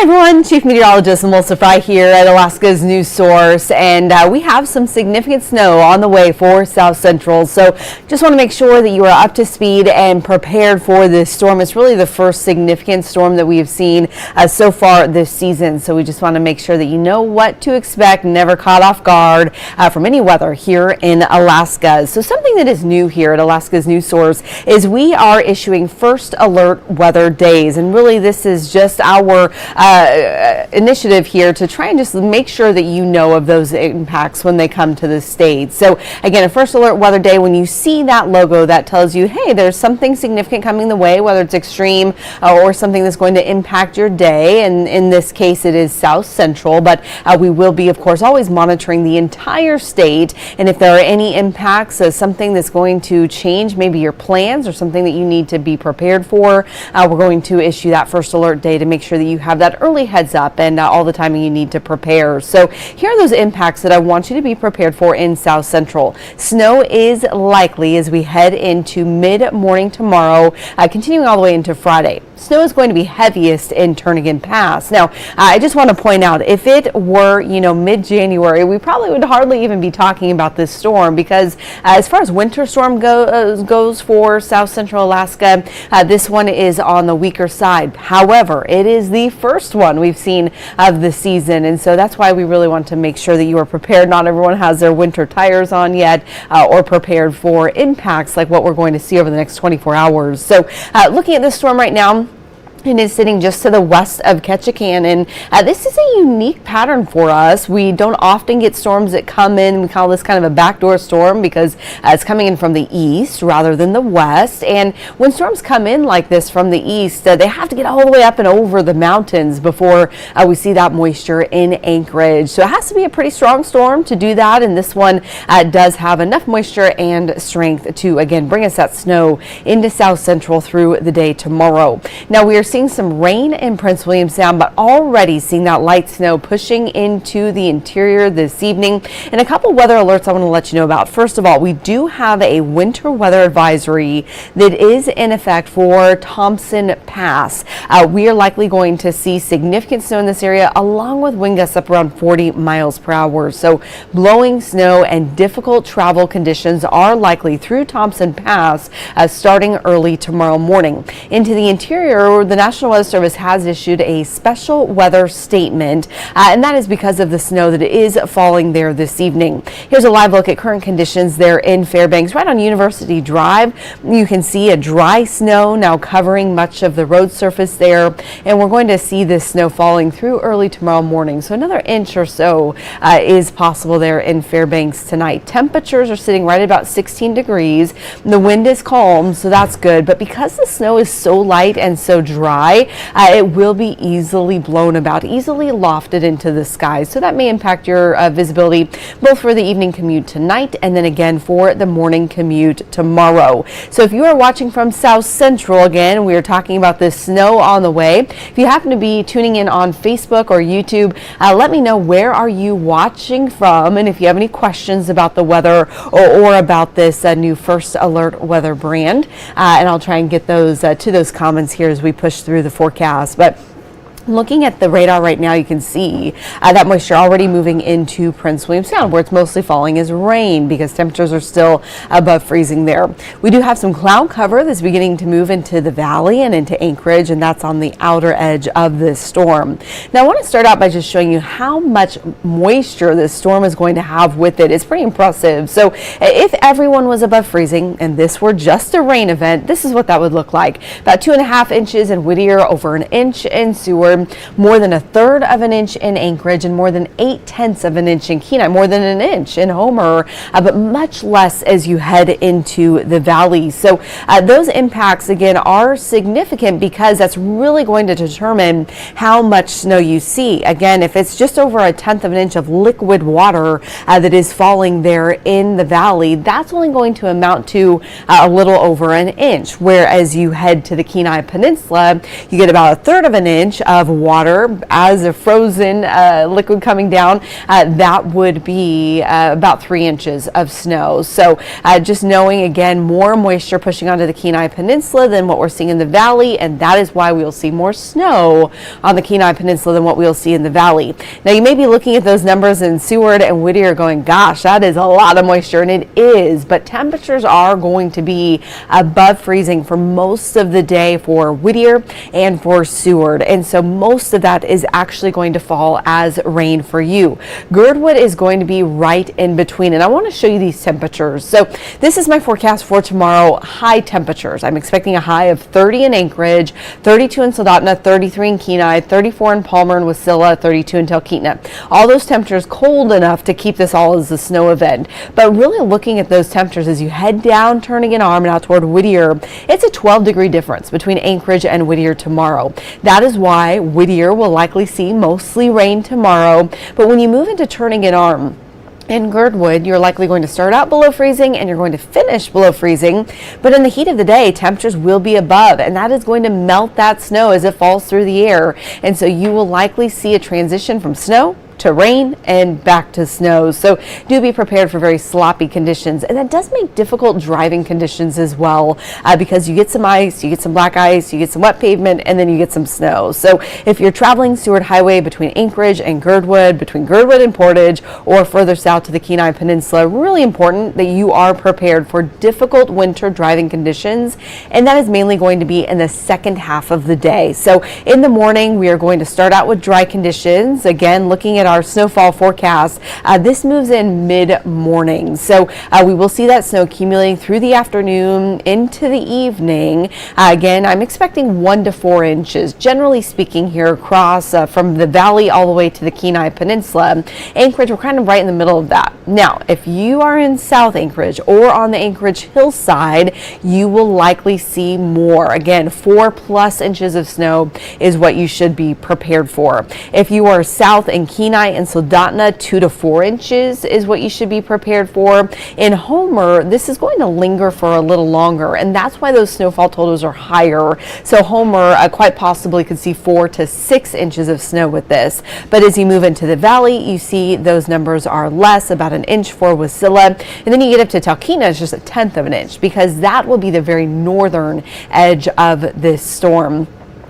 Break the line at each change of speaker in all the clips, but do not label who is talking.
everyone, Chief Meteorologist Melissa Frey here at Alaska's news source, and we have some significant snow on the way for South Central. So just want to make sure that you are up to speed and prepared for this storm. It's really the first significant storm that we have seen so far this season. So we just want to make sure that you know what to expect, never caught off guard from any weather here in Alaska. So something that is new here at Alaska's news source is we are issuing first alert weather days, and really this is just our initiative here to try and just make sure that you know of those impacts when they come to the state. So again, a first alert weather day, when you see that logo, that tells you, hey, there's something significant coming the way, whether it's extreme or something that's going to impact your day. And in this case, it is South Central, but we will be, of course, always monitoring the entire state. And if there are any impacts, something that's going to change maybe your plans or something that you need to be prepared for, we're going to issue that first alert day to make sure that you have that early heads up and all the time you need to prepare. So here are those impacts that I want you to be prepared for in South Central. Snow is likely as we head into mid-morning tomorrow, continuing all the way into Friday. Snow is going to be heaviest in Turnagain Pass. Now, I just want to point out, if it were, mid-January, we probably would hardly even be talking about this storm, because as far as winter storm goes for South Central Alaska, this one is on the weaker side. However, it is the first one we've seen of the season, and so that's why we really want to make sure that you are prepared. Not everyone has their winter tires on yet or prepared for impacts like what we're going to see over the next 24 hours. So looking at this storm right now, it is sitting just to the west of Ketchikan, and this is a unique pattern for us. We don't often get storms that come in. We call this kind of a backdoor storm because it's coming in from the east rather than the west. And when storms come in like this from the east, they have to get all the way up and over the mountains before we see that moisture in Anchorage. So it has to be a pretty strong storm to do that, and this one does have enough moisture and strength to, again, bring us that snow into South Central through the day tomorrow. Now, we are seeing some rain in Prince William Sound, but already seeing that light snow pushing into the interior this evening. And a couple weather alerts I want to let you know about. First of all, we do have a winter weather advisory that is in effect for Thompson Pass. We are likely going to see significant snow in this area, along with wind gusts up around 40 miles per hour. So blowing snow and difficult travel conditions are likely through Thompson Pass starting early tomorrow morning. Into the interior, the National Weather Service has issued a special weather statement, and that is because of the snow that is falling there this evening. Here's a live look at current conditions there in Fairbanks, right on University Drive. You can see a dry snow now covering much of the road surface there, and we're going to see this snow falling through early tomorrow morning. So another inch or so is possible there in Fairbanks tonight. Temperatures are sitting right at about 16 degrees. The wind is calm, so that's good, but because the snow is so light and so dry, it will be easily blown about, easily lofted into the sky. So that may impact your visibility both for the evening commute tonight and then again for the morning commute tomorrow. So if you are watching from South Central, again, we are talking about this snow on the way. If you happen to be tuning in on Facebook or YouTube, let me know where are you watching from, and if you have any questions about the weather or about this new First Alert weather brand, and I'll try and get those to those comments here as we push through the forecast. But looking at the radar right now, you can see that moisture already moving into Prince William Sound, where it's mostly falling as rain because temperatures are still above freezing there. We do have some cloud cover that's beginning to move into the valley and into Anchorage, and that's on the outer edge of this storm. Now, I want to start out by just showing you how much moisture this storm is going to have with it. It's pretty impressive. So if everyone was above freezing and this were just a rain event, this is what that would look like. About 2.5 inches in Whittier, over an inch in Seward, more than 1/3 of an inch in Anchorage, and more than 0.8 of an inch in Kenai, more than an inch in Homer, but much less as you head into the valley. So those impacts, again, are significant because that's really going to determine how much snow you see. Again, if it's just over 1/10 of an inch of liquid water that is falling there in the valley, that's only going to amount to a little over an inch. Whereas you head to the Kenai Peninsula, you get about 1/3 of an inch of of water as a frozen liquid coming down. That would be about 3 inches of snow. So just knowing, again, more moisture pushing onto the Kenai Peninsula than what we're seeing in the valley, and that is why we'll see more snow on the Kenai Peninsula than what we'll see in the valley. Now, you may be looking at those numbers in Seward and Whittier going, gosh, that is a lot of moisture, and it is, but temperatures are going to be above freezing for most of the day for Whittier and for Seward, and so most of that is actually going to fall as rain for you. Girdwood is going to be right in between, and I want to show you these temperatures. So this is my forecast for tomorrow. High temperatures. I'm expecting a high of 30 in Anchorage, 32 in Soldotna, 33 in Kenai, 34 in Palmer and Wasilla, 32 in Talkeetna. All those temperatures cold enough to keep this all as a snow event. But really looking at those temperatures as you head down, turning an arm and out toward Whittier, it's a 12-degree difference between Anchorage and Whittier tomorrow. That is why Whittier will likely see mostly rain tomorrow. But when you move into turning an arm, in Girdwood, you're likely going to start out below freezing and you're going to finish below freezing, but in the heat of the day, temperatures will be above, and that is going to melt that snow as it falls through the air. And so you will likely see a transition from snow to rain and back to snow. So do be prepared for very sloppy conditions, and that does make difficult driving conditions as well, because you get some ice, you get some black ice, you get some wet pavement, and then you get some snow. So if you're traveling Seward Highway between Anchorage and Girdwood, between Girdwood and Portage, or further south to the Kenai Peninsula, really important that you are prepared for difficult winter driving conditions, and that is mainly going to be in the second half of the day. So in the morning, we are going to start out with dry conditions. Again, looking at our snowfall forecast, this moves in mid-morning. So we will see that snow accumulating through the afternoon into the evening. Again, I'm expecting 1 to 4 inches, generally speaking, here across from the valley all the way to the Kenai Peninsula. Anchorage, we're kind of right in the middle of that. Now, if you are in South Anchorage or on the Anchorage hillside, you will likely see more. Again, 4+ inches of snow is what you should be prepared for. If you are south in Kenai and Soldotna, 2 to 4 inches is what you should be prepared for. In Homer, this is going to linger for a little longer, and that's why those snowfall totals are higher. So Homer quite possibly could see 4 to 6 inches of snow with this. But as you move into the valley, you see those numbers are less, about 1 inch for Wasilla. And then you get up to Talkeetna, it's just 1/10 of an inch, because that will be the very northern edge of this storm.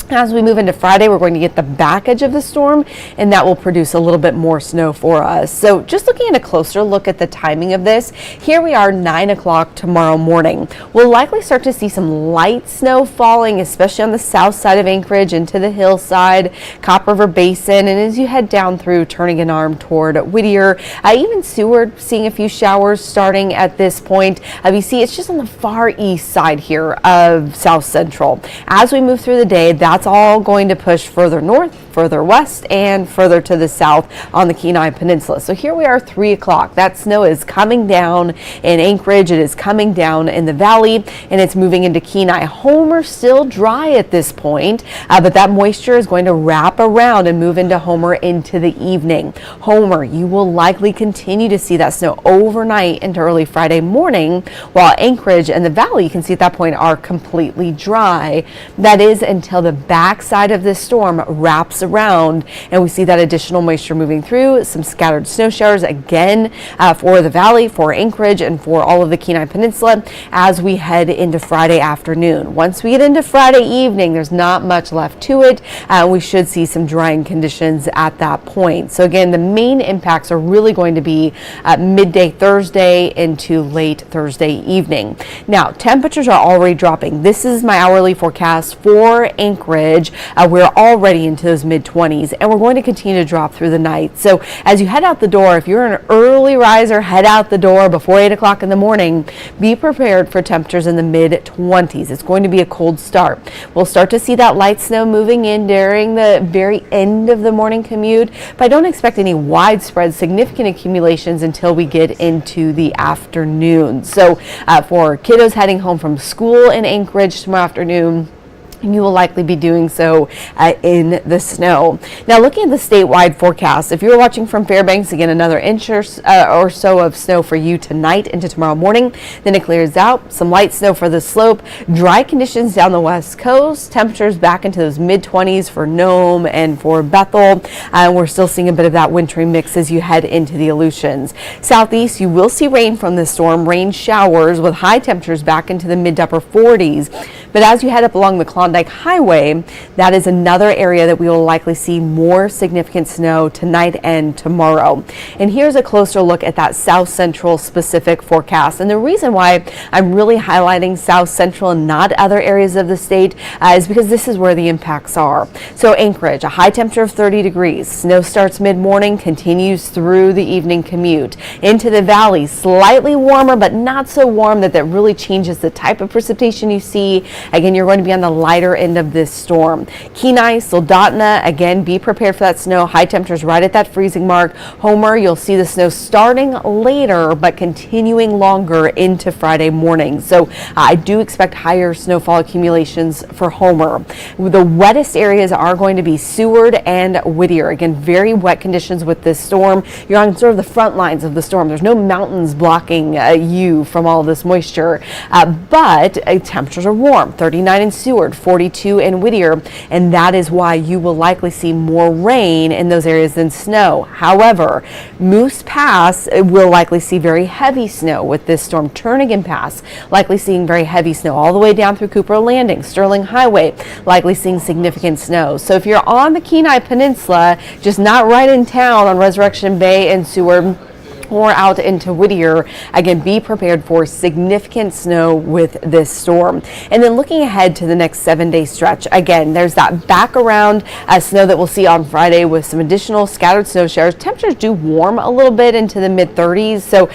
As we move into Friday, we're going to get the back edge of the storm, and that will produce a little bit more snow for us. So just looking at a closer look at the timing of this, here we are 9 o'clock tomorrow morning. We'll likely start to see some light snow falling, especially on the south side of Anchorage into the hillside, Cop River Basin, and as you head down through turning an arm toward Whittier, even Seward, seeing a few showers starting at this point. You see it's just on the far east side here of South Central. As we move through the day, that's all going to push further north, further west, and further to the south on the Kenai Peninsula. So here we are 3 o'clock. That snow is coming down in Anchorage. It is coming down in the valley, and it's moving into Kenai. Homer still dry at this point, but that moisture is going to wrap around and move into Homer into the evening. Homer, you will likely continue to see that snow overnight into early Friday morning, while Anchorage and the valley, you can see at that point, are completely dry. That is until the backside of this storm wraps around and we see that additional moisture moving through, some scattered snow showers again for the valley, for Anchorage, and for all of the Kenai Peninsula as we head into Friday afternoon. Once we get into Friday evening, there's not much left to it. We should see some drying conditions at that point. So again, the main impacts are really going to be midday Thursday into late Thursday evening. Now, temperatures are already dropping. This is my hourly forecast for Anchorage. We're already into those mid-20s, and we're going to continue to drop through the night. So as you head out the door, if you're an early riser, head out the door before 8 o'clock in the morning, be prepared for temperatures in the mid-20s. It's going to be a cold start. We'll start to see that light snow moving in during the very end of the morning commute, but I don't expect any widespread significant accumulations until we get into the afternoon. So for kiddos heading home from school in Anchorage tomorrow afternoon, you will likely be doing so in the snow. Now, looking at the statewide forecast, if you're watching from Fairbanks, again, another inch or so of snow for you tonight into tomorrow morning. Then it clears out. Some light snow for the slope. Dry conditions down the west coast. Temperatures back into those mid-20s for Nome and for Bethel. We're still seeing a bit of that wintry mix as you head into the Aleutians. Southeast, you will see rain from this storm, rain showers with high temperatures back into the mid to upper 40s. But as you head up along the Klondike Highway, that is another area that we will likely see more significant snow tonight and tomorrow. And here's a closer look at that South Central specific forecast. And the reason why I'm really highlighting South Central and not other areas of the state is because this is where the impacts are. So Anchorage, a high temperature of 30 degrees. Snow starts mid-morning, continues through the evening commute. Into the valley, slightly warmer, but not so warm that really changes the type of precipitation you see. Again, you're going to be on the lighter end of this storm. Kenai, Soldotna, again, be prepared for that snow. High temperatures right at that freezing mark. Homer, you'll see the snow starting later, but continuing longer into Friday morning. So I do expect higher snowfall accumulations for Homer. The wettest areas are going to be Seward and Whittier. Again, very wet conditions with this storm. You're on sort of the front lines of the storm. There's no mountains blocking you from all of this moisture, but temperatures are warm. 39 in Seward, 42 in Whittier, and that is why you will likely see more rain in those areas than snow. However, Moose Pass will likely see very heavy snow with this storm. Turnagain Pass likely seeing very heavy snow all the way down through Cooper Landing. Sterling Highway likely seeing significant snow. So if you're on the Kenai Peninsula, just not right in town on Resurrection Bay and Seward, or out into Whittier, again, be prepared for significant snow with this storm. And then looking ahead to the next 7-day stretch, again, there's that back around snow that we'll see on Friday with some additional scattered snow showers. Temperatures do warm a little bit into the mid 30s, so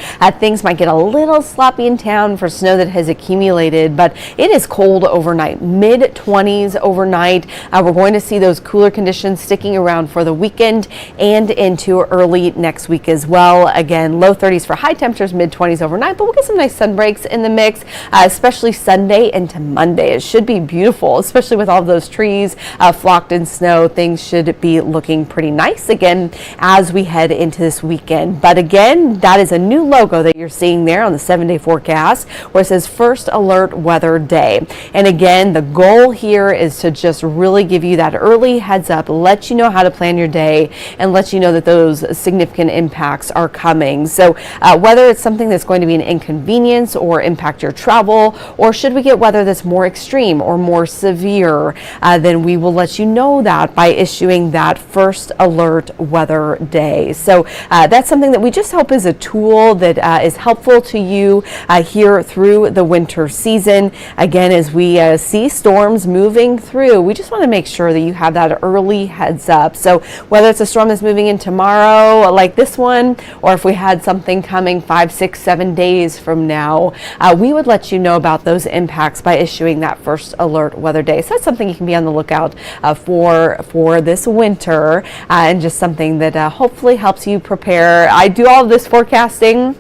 things might get a little sloppy in town for snow that has accumulated, but it is cold overnight, mid 20s overnight. We're going to see those cooler conditions sticking around for the weekend and into early next week as well. Again, low 30s for high temperatures, mid 20s overnight, but we'll get some nice sun breaks in the mix, especially Sunday into Monday. It should be beautiful, especially with all of those trees flocked in snow. Things should be looking pretty nice again as we head into this weekend. But again, that is a new logo that you're seeing there on the 7-day forecast where it says First Alert Weather Day. And again, the goal here is to just really give you that early heads up, let you know how to plan your day, and let you know that those significant impacts are coming. So whether it's something that's going to be an inconvenience or impact your travel, or should we get weather that's more extreme or more severe, then we will let you know that by issuing that First Alert Weather Day. So that's something that we just hope is a tool that is helpful to you here through the winter season. Again, as we see storms moving through, we just want to make sure that you have that early heads up. So whether it's a storm that's moving in tomorrow like this one, or if we had something coming 5, 6, 7 days from now, we would let you know about those impacts by issuing that First Alert Weather Day. So that's something you can be on the lookout for this winter, and just something that hopefully helps you prepare. I do all of this forecasting,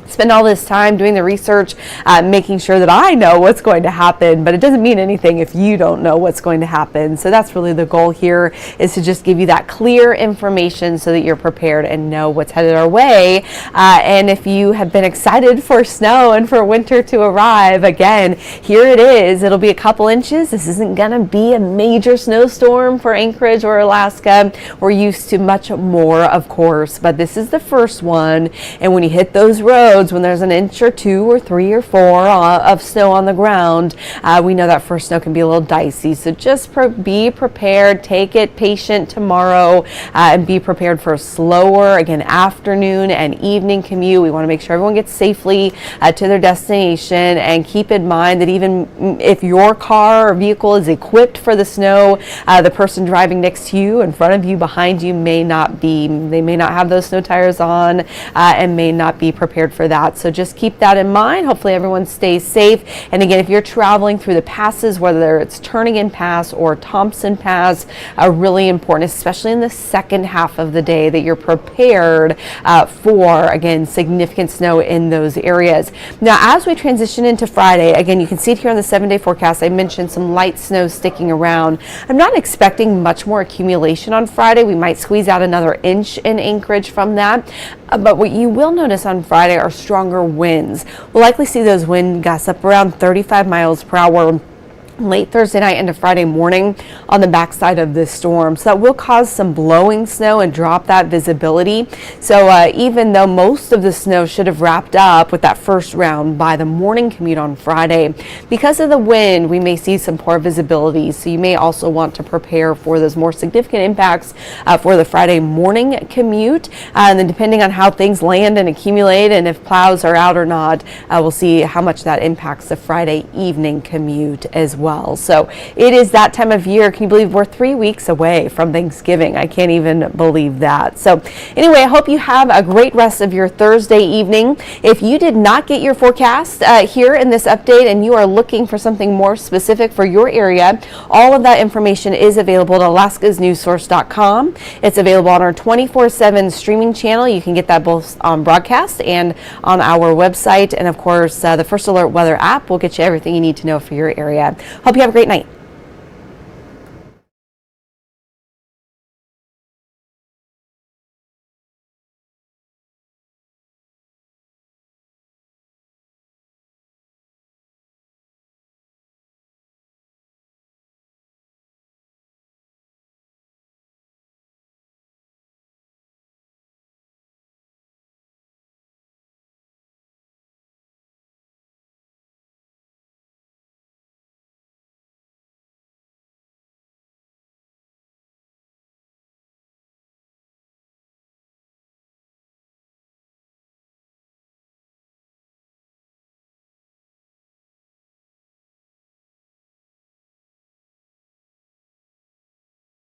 spend all this time doing the research, making sure that I know what's going to happen, but it doesn't mean anything if you don't know what's going to happen. So that's really the goal here, is to just give you that clear information so that you're prepared and know what's headed our way. And if you have been excited for snow and for winter to arrive, again, here it is. It'll be a couple inches. This isn't going to be a major snowstorm for Anchorage or Alaska. We're used to much more, of course, but this is the first one. And when you hit those roads, when there's an inch or 2 or 3 or 4 of snow on the ground, we know that first snow can be a little dicey. So just be prepared, take it patient tomorrow, and be prepared for a slower, again, afternoon and evening commute. We want to make sure everyone gets safely to their destination, and keep in mind that even if your car or vehicle is equipped for the snow, the person driving next to you, in front of you, behind you may not be. They may not have those snow tires on and may not be prepared for for that. So just keep that in mind. Hopefully everyone stays safe. And again, if you're traveling through the passes, whether it's Turning In Pass or Thompson Pass, really important, especially in the second half of the day, that you're prepared for, again, significant snow in those areas. Now, as we transition into Friday, again, you can see it here on the 7-day forecast. I mentioned some light snow sticking around. I'm not expecting much more accumulation on Friday. We might squeeze out another inch in Anchorage from that. But what you will notice on Friday are stronger winds. We'll likely see those wind gusts up around 35 miles per hour late Thursday night into Friday morning on the backside of this storm. So that will cause some blowing snow and drop that visibility. So even though most of the snow should have wrapped up with that first round by the morning commute on Friday, because of the wind, we may see some poor visibility. So you may also want to prepare for those more significant impacts for the Friday morning commute. And then depending on how things land and accumulate and if plows are out or not, we'll see how much that impacts the Friday evening commute as well. So it is that time of year. Can you believe we're 3 weeks away from Thanksgiving? I can't even believe that. So anyway, I hope you have a great rest of your Thursday evening. If you did not get your forecast here in this update and you are looking for something more specific for your area, all of that information is available at alaskasnewssource.com. It's available on our 24/7 streaming channel. You can get that both on broadcast and on our website. And of course, the First Alert Weather app will get you everything you need to know for your area. Hope you have a great night.